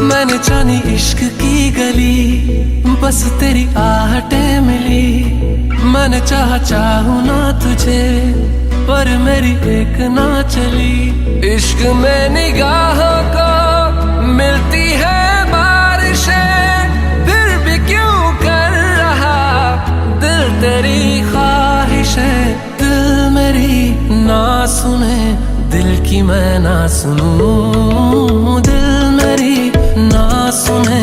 मैंने जानी इश्क की गली, बस तेरी आहटें मिली। मैंने चाहूं ना तुझे, पर मेरी एक ना चली। इश्क में निगाहों को मिलती है बारिशें, फिर भी क्यों कर रहा दिल तेरी ख्वाहिशें। दिल मेरी ना सुने, दिल की मैं ना सुनूं। दिल मेरी ना सुने,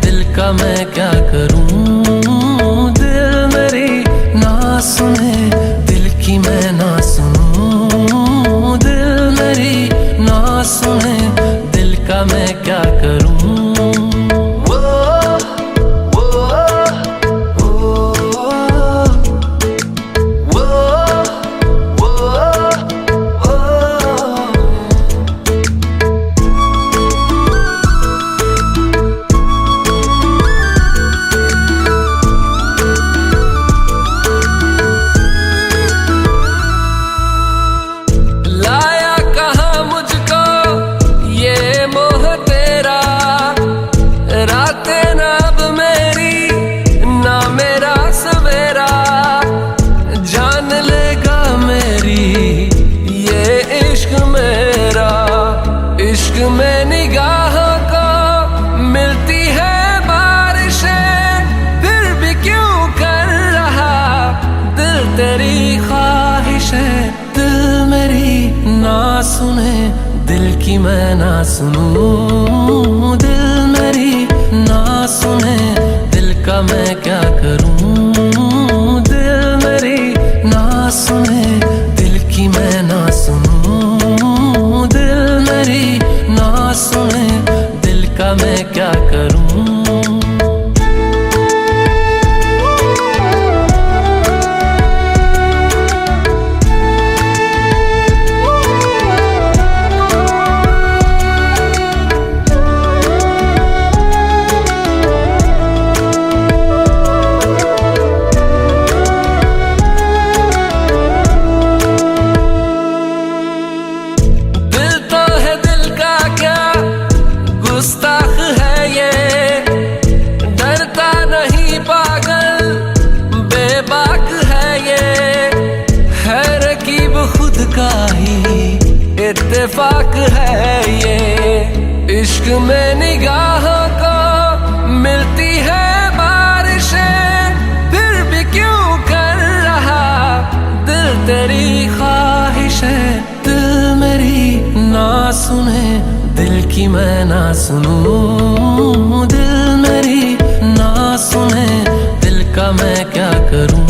दिल का मैं क्या करूं। दिल मेरी ना सुने, दिल की मैं ना सुनूं। दिल मेरी ना सुने, दिल का मैं क्या करूं। इश्क में निगाहों को मिलती है बारिशें, फिर भी क्यों कर रहा दिल तेरी ख्वाहिशें। दिल मेरी ना सुने, दिल की मैं ना सुनूं। दिल मेरी ना सुने, दिल का मैं क्या करूं। दिल मेरी ना सुने, दिल की मैं ना सुनूं। दिल मेरी ना सुने, दिल का मैं क्या करूं। गुस्ताख है ये, डरता नहीं पागल बेबाक है ये। है रकीब खुद का ही इत्तेफाक है ये। इश्क में निगाहों को मिलती है बारिशें, फिर भी क्यों कर रहा दिल तेरी ख्वाहिशें। दिल मेरी ना सुने, दिल की मैं ना सुनूं। दिल मेरी ना सुने, दिल का मैं क्या करूं।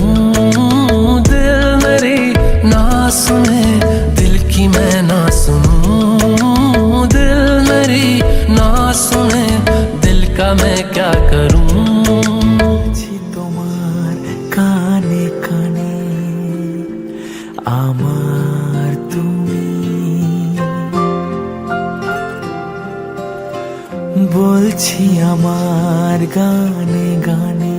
दिल मेरी ना सुने, दिल की मैं ना सुनूं। दिल मेरी ना सुने, दिल का मैं क्या करूं। তোমার কানে কানে আমার তুমি বলছি, আমার গানে গানে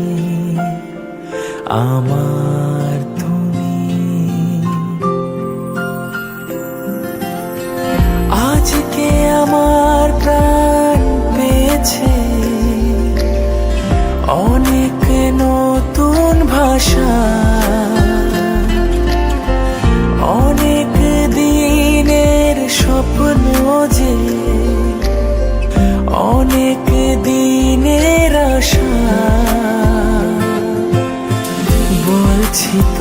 আমার তুমি। আজকে আমার প্রাণ পেয়েছে অনেক নতুন ভাষা। অনেক দিনের স্বপ্ন যে, অনেক দিনের আশা।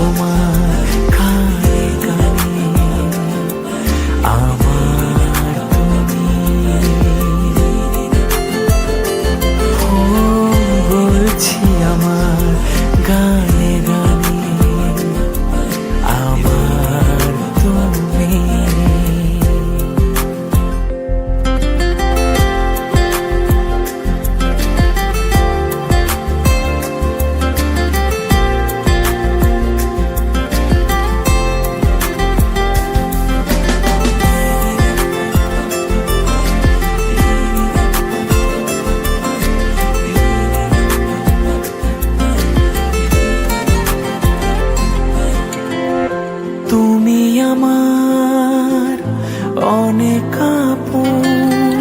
তোমার কানে কানে, আমার তুমি। ও বলছি আমার গানে গানে, আমার তুমি। তুমি আমার অনেক আপন,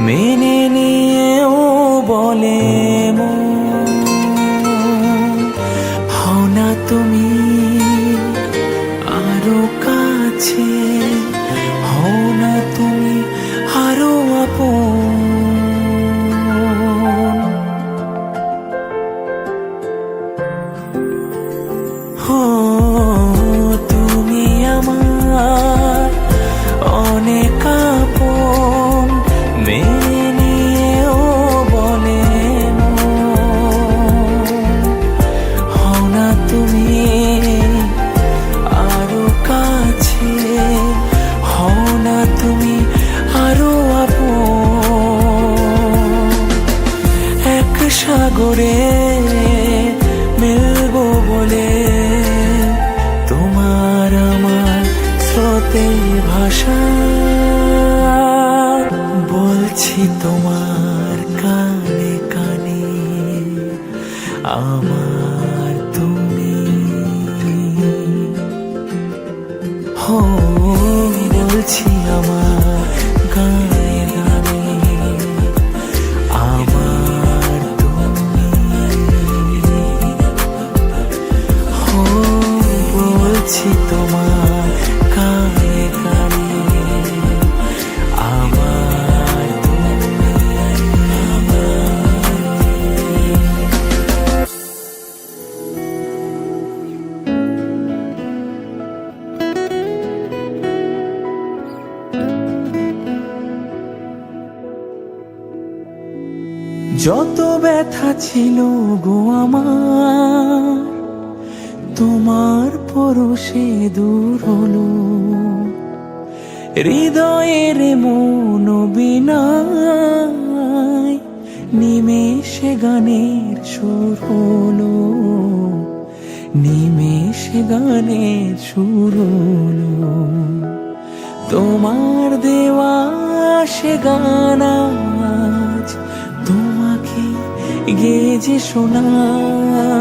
মেনে নিয়েও বলে মন। হও না তুমি আরো কাছে, হও না তুমি আরো আপন। হো তুমি আমার অনেক আপন, মেনে নিয়েও বলে মন। হও না তুমি আরো কাছে, হও না তুমি আরো আপন। এক সাগরে মিলবো বলে তোমার আমার স্রোতে ভাষা, বলছি তোমার কানে কানে, আমার তুমি। হো বলছি আমার গানে গানে, আমার তুমি। হো বলছি তোমার কানে কানে, আমার তুমি। যত ব্যথা ছিল গো আমার, তোমার পরশে দূর হলো। হৃদয়ের মন বিনায় নিমেষে গানের সুর হলো, নিমেষে গানের সুর হলো। তোমার দেওয়া সে গান আজ তোমাকে গেয়ে যে শোনাই।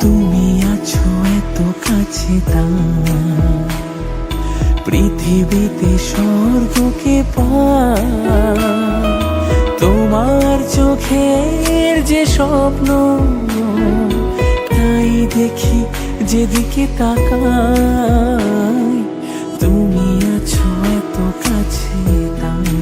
তুমি আছো এত কাছে তাই পৃথিবীতে স্বর্গকে পাই। তোমার চোখের যে স্বপ্ন, তাই দেখি যেদিকে তাকাই। তুমি আছো এত কাছে তাই।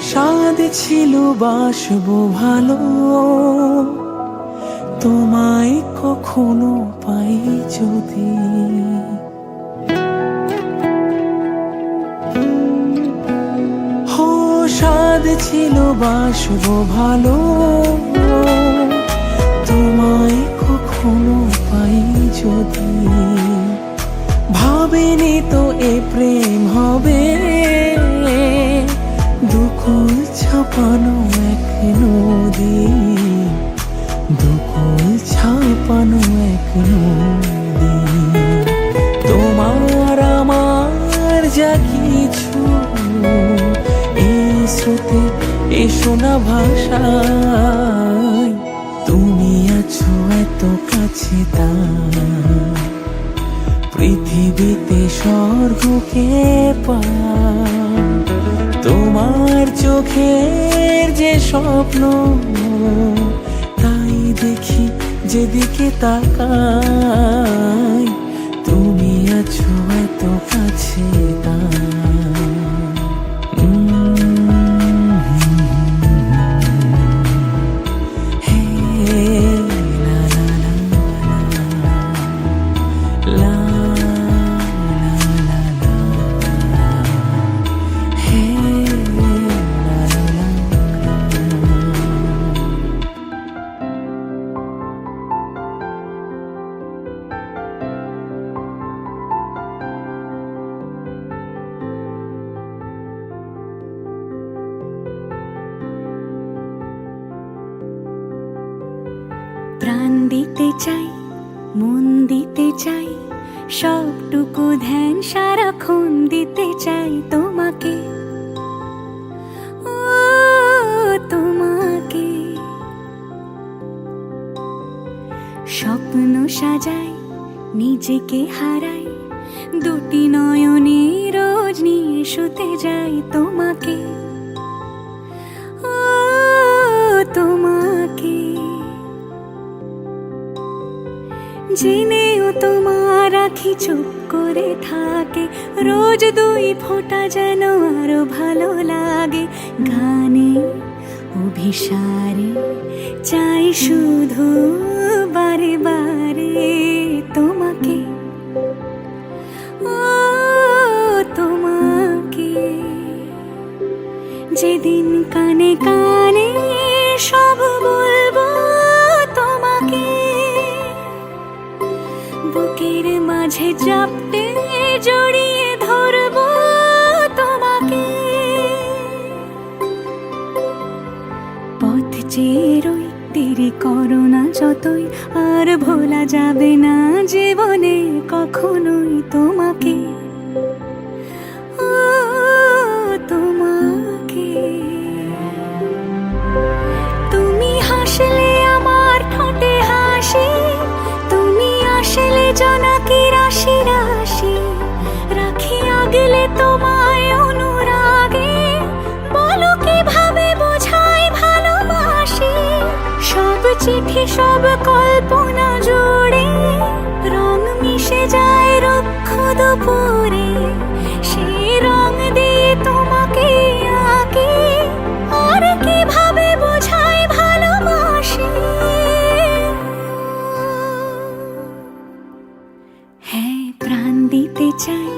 স্বাদ ছিল বাসবো ভালো, তোমায় কখনো পাই যদি। হো স্বাদ ছিল বাসবো ভালো, তোমায় কখনো পাই যদি। ভাবিনি তো এ প্রেম হবে, দুকুল ছাপানো এক নদী, দুকুল ছাপানো এক নদী। তোমার আমার যা কিছু শুতে এসো না ভাষায়, তুমি আছো এত কাছে তাই পৃথিবীতে স্বর্গকে পাই। তোমার চোখের যে স্বপ্ন তাই দেখি যেদিকে তাকাই, তুমি আছো এত কাছে তাই। প্রাণ দিতে চাই, মন দিতে চাই, সবটুকু ধ্যান সারাক্ষণ দিতে চাই তোমাকে, ও তোমাকে। স্বপ্ন সাজাই, নিজেকে হারাই, দুটি নয়নে রোজ নিয়ে শুতে যাই তোমাকে, ও তোমাকে। জেনেও তোমার আখি চুপ করে থাকে, রোজ দুই ফোঁটা যেন আরো ভালো লাগে। গানে অভিসারে চাই শুধু বারে বারে তোমাকে, ও তোমাকে। যেদিন কানে কানে সব বলবো তোমাকে, বুকের মাঝে চাপতে জড়িয়ে ধরবো তোমাকে। পথ চেয়ে রই, দেরি করো না যতই, আর ভোলা যাবে না জীবনে কখনোই তোমাকে, ও তোমাকে। তুমি হাসলে আমার ঠোঁটে হাসি, তুমি আসলে জোনাকি রাশি রাশি, রাখি আগলে তোমায় অনুরাগে, বলো কিভাবে বোঝাই ভালোবাসি। সব চিঠি সব কল্পনা জুড়ে রং মিশে যায় রুক্ষ দুপুরে, সেই রং দিয়ে তোমাকে আঁকি, আর কিভাবে বোঝাই ভালোবাসি। হ্যাঁ, প্রাণ দিতে চাই,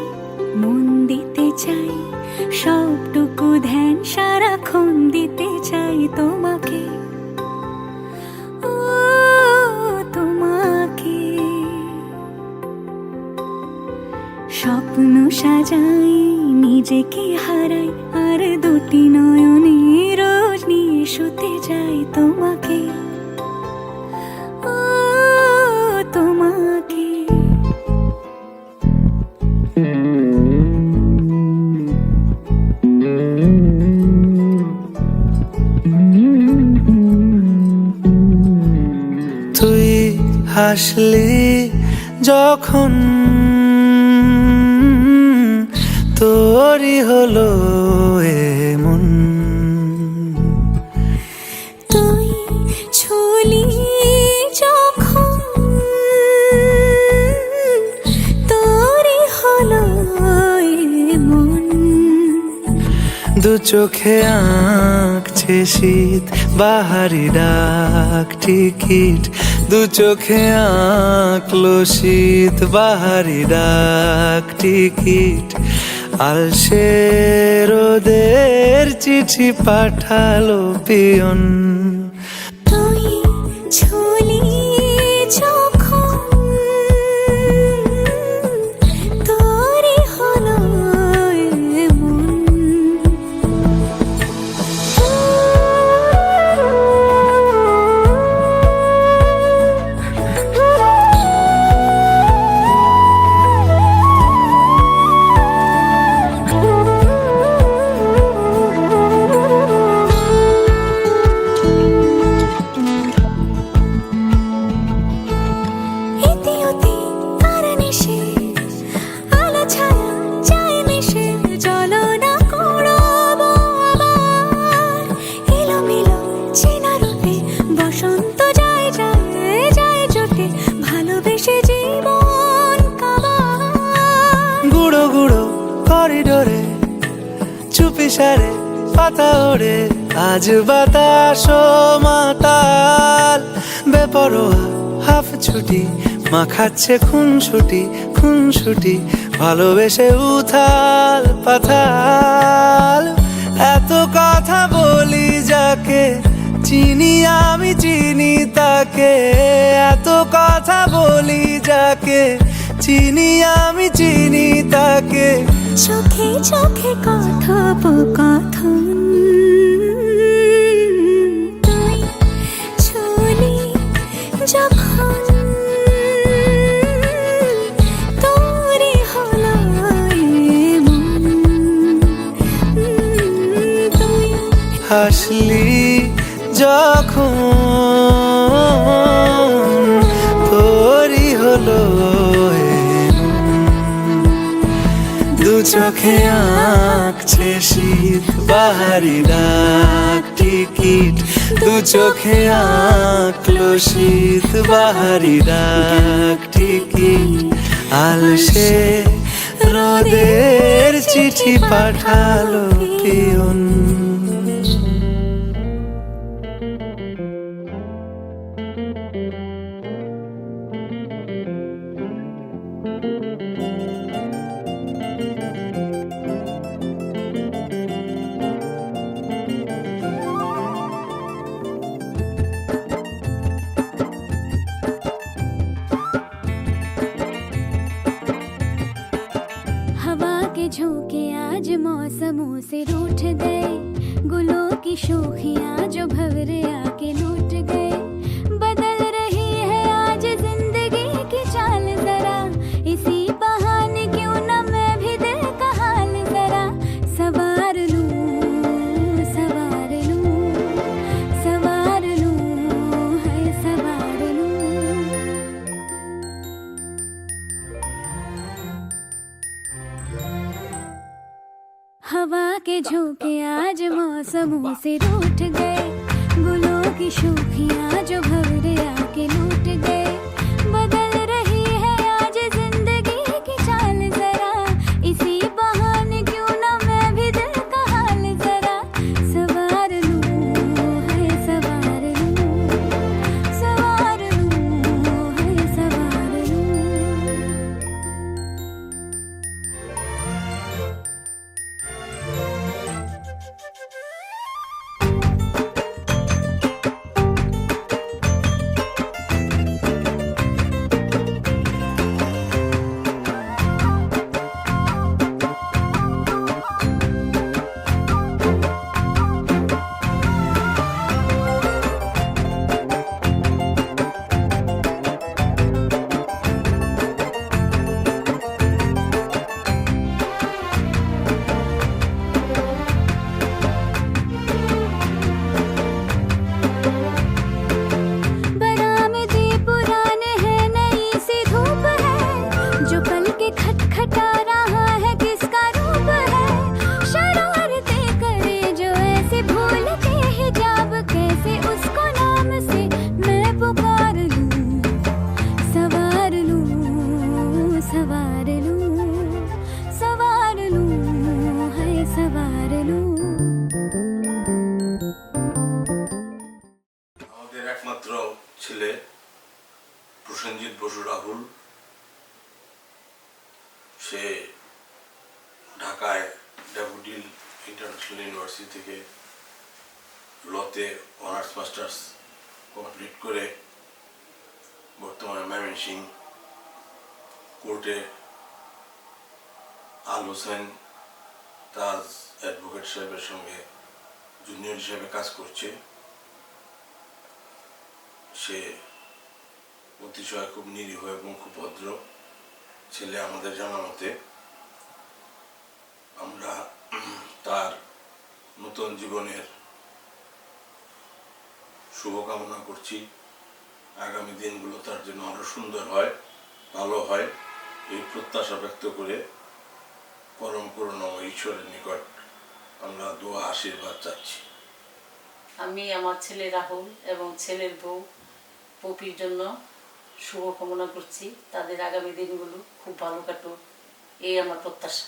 মন দিতে চাই, সবটুকু ধ্যান সারাক্ষণ দিতে চাই তোমাকে, ও তোমাকে। স্বপ্ন সাজাই, নিজেকে হারাই, আর দুটি নয়নে রোজ নিয়ে শুতে যাই তোমাকে, ও তোমাকে। তুই হাসলি যখন তোরই হলো এমন, তুই ছুলি যখন তোরই হলো এমন। দু চোখে আঁকছে শীত বাহারি ডাক টিকিট, দু চোখে আঁকলো শীত বাহারি ডাক টিকিট। আলসে রোদের চিঠি পাঠালো পিয়ন, তুই ছুলি যখন তোরই হলো এমন। ছাড়ে পাতা ওড়ে আজ বাতাস মাতাল বেপরোয়া হাফ ছুটি মাখাচ্ছে খুনসুটি ভালোবেসে উথাল পাথাল এত কথা বলি যাকে চিনি আমি চিনি তাকে এত কথা বলি যাকে চিনি আমি চিনি তাকে চোখে চোখে কথোপকথন তুই চলি যখন তোরই হলো এমন। তুই হাসলি যখন তোরই হলো দু চোখে আঁকছে শীত বাহারি ডাক টিকিট দু চোখে আঁকলো শীত বাহারি ডাক টিকিট আলসে রোদের চিঠি পাঠালো পিয়ন। हवा के झोंके आज मौसमों से रूठ गए गुलों की शोखियां जो भंवरे आके लूट गए बदल रही है आज जिंदगी की चाल जरा इसी बहाने क्यों न मैं भी दिल का हाल जरा सवार लूं सवार लूं सवार लूं है सवार लूं। हवा के झोंके आज मौसमों से रूठ गए गुलों की शोखियां जो भंवरे आके लूट गए बदल रही है आज जिंदगी की चाल जरा इसी बहाने क्यों न मैं भी दिल का हाल जरा सवार लूं है सवार लूं सवार लूं है सवार लूं। बरामदे पुराने हैं नई सी धूप है जो पल के खटखटा रहा है किसका रूप है शरारतें करे जो ऐसे भूल के हिजाब कैसे उसको नाम से मैं पुकार लूं सवार लूं सवार लूं सवार लूं है सवार लूं। আমাদের একমাত্র ছেলে প্রসেনজিৎ বসু রাহুল সে ঢাকায় ড্যাফোডিল ইন্টারন্যাশনাল ইউনিভার্সিটি থেকে লতে অনার্স মাস্টার্স কমপ্লিট করে বর্তমানে ময়মনসিংহ কোর্টে আল হোসেন তাজ অ্যাডভোকেট সাহেবের সঙ্গে জুনিয়র হিসেবে কাজ করছে। সে অতিশয় খুব নিরীহ এবং খুব ভদ্র ছেলে আমাদের জানা মতে। আমরা তার নতুন জীবনের শুভকামনা করছি। আগামী দিনগুলো তার জন্য আরো সুন্দর হয়, ভালো হয় এই প্রত্যাশা ব্যক্ত করে পরম করুণাময় ঈশ্বরের নিকট আমরা দোয়া আশীর্বাদ চাচ্ছি। আমি আমার ছেলে রাহুল এবং ছেলের বউ পপির জন্য শুভকামনা করছি। তাদের আগামী দিনগুলো খুব ভালো কাটুক এই আমার প্রত্যাশা।